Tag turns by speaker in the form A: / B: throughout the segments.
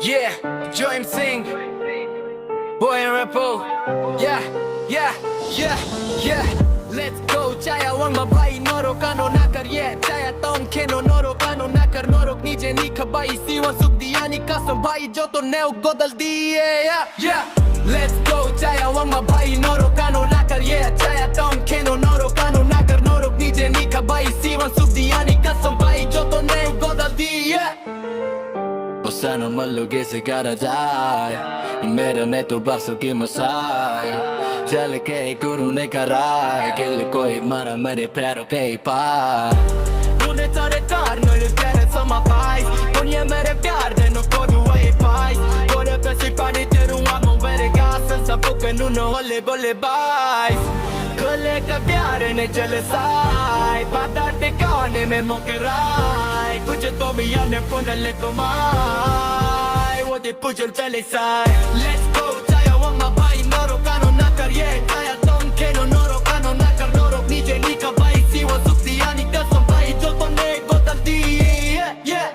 A: Yeah, JoyMsing, boy and Rebel. Yeah, yeah, yeah, yeah. Let's go. Chaya wang mabai norok ano nakar yeah. Chaya tong keno norok ano nakar norok nije ni kabai siwan suk diani custom bhai jo to neo godal diye yeah, yeah. Let's go. Chaya wang mabai norok ano nakar yeah. Chaya tong keno norok ano nakar norok nije ni kabai siwan suk diani custom bhai jo to neo godal diye Posano malugi se gotta die मेरा ने तो बस की मसाई चल के गुरु ने कराई किल कोई मारा मेरे पैरों पे ही पार तूने सारे तार मेरे प्यारे समा पाई दुनिया मेरे प्यार दे नो को दू वही पाई गोरे पे सिपाही तेरू आमो मेरे गास सब के नु नो होले बोले बाय कोले का प्यार ने चले साई बादा टिकाने में मुकराई कुछ तो भी आने पुनले तुम्हारे वो दे पुजल चले Sai Let's go chaya wang mabai norok ano nakar yeah chaya tong keno norok ano nakar norok nije ni kabai siwa suk diani custom bhai jo to ne godal diye yeah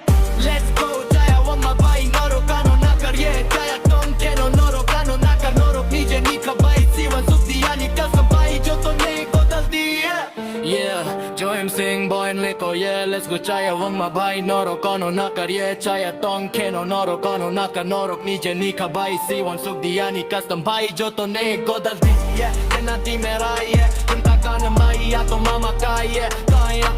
A: Let's go chaya wang mabai norok ano nakar yeah chaya tong keno norok ano nakar norok nije ni kabai siwa suk diani custom bhai jo to ne godal diye Yeah, JoyMsing boy and Liko yeah Let's go chaya wang mabai norok ano nakar yeah chaya tong keno norok ano nakar norok nije ni kabai siwan suk diani custom bhai jo to ne godal diye yeah Tena di merai yeah Kunta kana mai ya to mama kai yeah Kaya